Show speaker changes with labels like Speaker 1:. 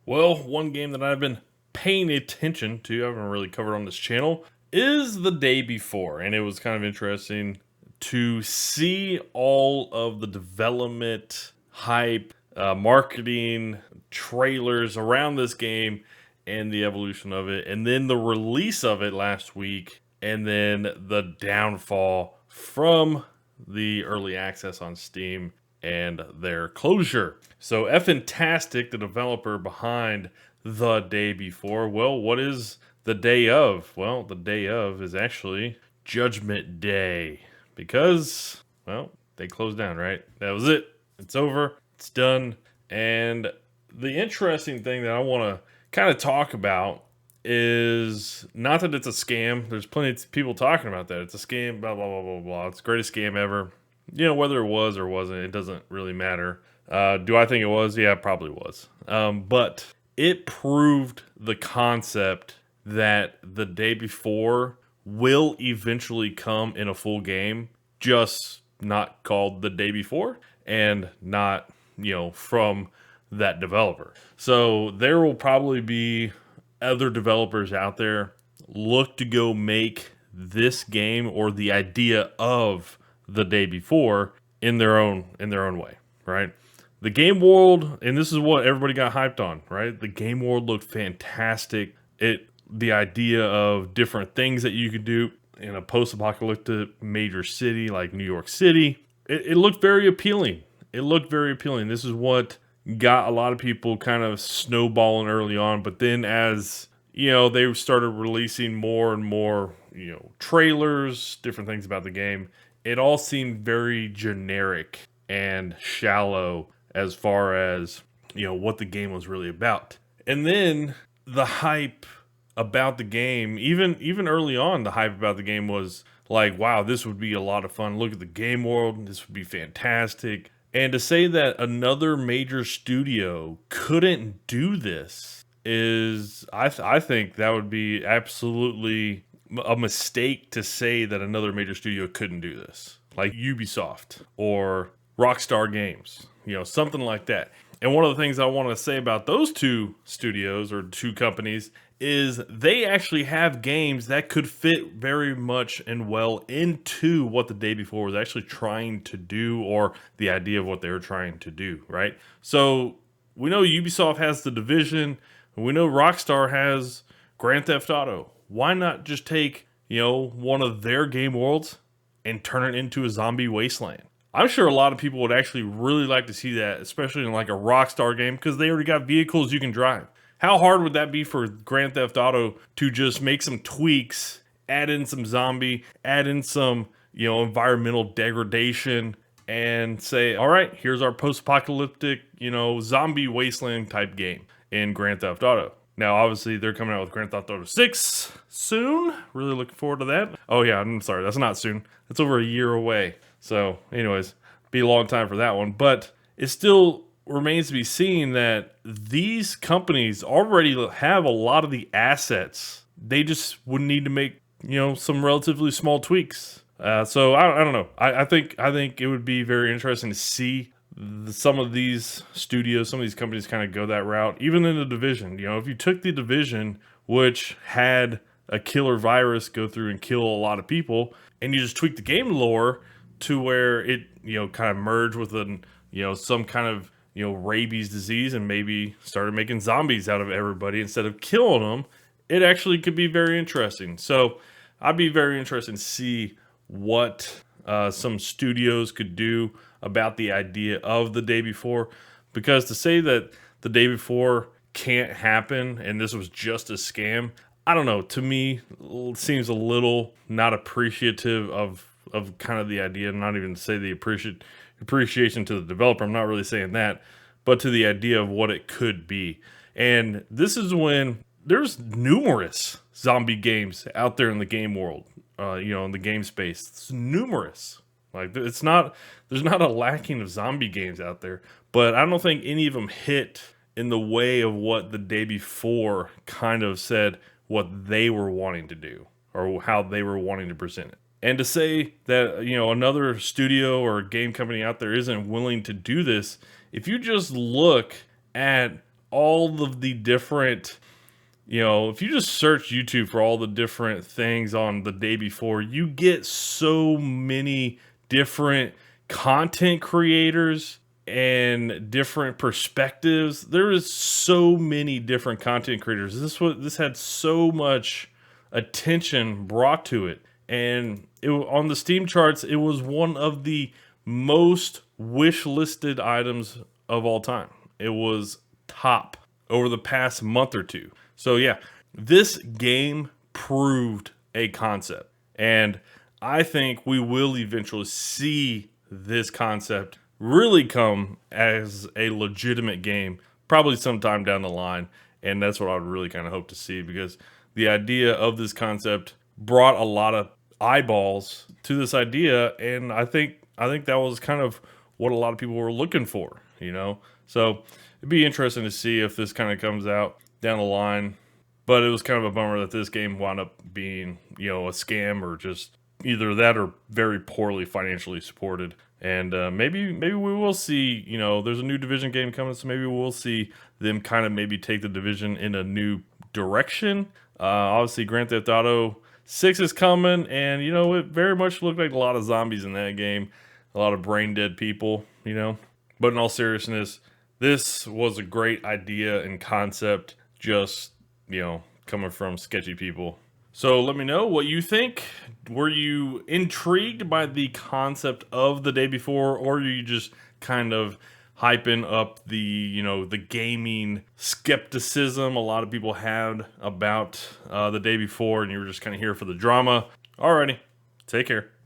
Speaker 1: Well, one game that I've been paying attention to, I haven't really covered on this channel, is The Day Before. And it was kind of interesting to see all of the development, hype, marketing, trailers around this game and the evolution of it. And then the release of it last week. And then the downfall from the early access on Steam and their closure. So Fantastic, the developer behind The Day Before. Well, what is the day of? Well, the day of is actually Judgment Day because, well, they closed down, right? That was it. It's over. It's done. And the interesting thing that I want to kind of talk about is not that it's a scam. There's plenty of people talking about that. It's a scam, blah, blah, blah, blah, blah. It's the greatest scam ever. You know, whether it was or wasn't, it doesn't really matter. Do I think it was? Yeah, it probably was. But it proved the concept that The Day Before will eventually come in a full game, just not called The Day Before and not, from that developer. So there will probably be other developers out there look to go make this game or the idea of The Day Before in their own way, right? The game world, and this is what everybody got hyped on, right? The game world looked fantastic. The idea of different things that you could do in a post-apocalyptic major city like New York City, it looked very appealing. It looked very appealing. This is what got a lot of people kind of snowballing early on, but then as they started releasing more and more, trailers, different things about the game, it all seemed very generic and shallow as far as, what the game was really about. And then the hype about the game, even early on, the hype about the game was like, wow, this would be a lot of fun. Look at the game world. This would be fantastic. And to say that another major studio couldn't do this is, I think that would be absolutely a mistake to say that another major studio couldn't do this, like Ubisoft or Rockstar Games, something like that. And one of the things I want to say about those two studios or two companies is they actually have games that could fit very much and well into what The Day Before was actually trying to do, or the idea of what they were trying to do, right? So we know Ubisoft has The Division, and we know Rockstar has Grand Theft Auto. Why not just take, one of their game worlds and turn it into a zombie wasteland? I'm sure a lot of people would actually really like to see that, especially in like a Rockstar game, because they already got vehicles you can drive. How hard would that be for Grand Theft Auto to just make some tweaks, add in some zombie, add in some, environmental degradation, and say, all right, here's our post-apocalyptic, zombie wasteland type game in Grand Theft Auto. Now, obviously, they're coming out with Grand Theft Auto 6 soon. Really looking forward to that. Oh, yeah, I'm sorry. That's not soon. That's over a year away. So, anyways, be a long time for that one. But it still remains to be seen that these companies already have a lot of the assets. They just would need to make, some relatively small tweaks. So, I don't know. I think it would be very interesting to see some of these studios, some of these companies kind of go that route. Even in The Division, if you took The Division, which had a killer virus go through and kill a lot of people, and you just tweak the game lore to where it, kind of merged with some kind of, rabies disease, and maybe started making zombies out of everybody instead of killing them, it actually could be very interesting. So I'd be very interested to see what some studios could do about the idea of The Day Before, because to say that The Day Before can't happen and this was just a scam, I don't know, to me it seems a little not appreciative of kind of the idea, not even to say the appreciation to the developer, I'm not really saying that, but to the idea of what it could be. And this is when there's numerous zombie games out there in the game world, in the game space. It's numerous. Like, there's not a lacking of zombie games out there, but I don't think any of them hit in the way of what The Day Before kind of said what they were wanting to do, or how they were wanting to present it. And to say that, another studio or game company out there isn't willing to do this, if you just look at all of the different, if you just search YouTube for all the different things on the day before, you get so many different content creators and different perspectives. There is so many different content creators. This had so much attention brought to it, and on the Steam charts, it was one of the most wish listed items of all time. It was top over the past month or two. So yeah, this game proved a concept, and I think we will eventually see this concept really come as a legitimate game, probably sometime down the line. And that's what I would really kind of hope to see, because the idea of this concept brought a lot of eyeballs to this idea, and I think that was kind of what a lot of people were looking for, So it'd be interesting to see if this kind of comes out down the line. But it was kind of a bummer that this game wound up being, a scam, or just either that or very poorly financially supported. And maybe we will see, there's a new Division game coming, so maybe we'll see them kind of maybe take the Division in a new direction. Obviously, Grand Theft Auto 6 is coming, and, it very much looked like a lot of zombies in that game, a lot of brain dead people, But in all seriousness, this was a great idea and concept, just, coming from sketchy people. So let me know what you think. Were you intrigued by the concept of the day before, or are you just kind of hyping up the, the gaming skepticism a lot of people had about the day before, and you were just kind of here for the drama? Alrighty, take care.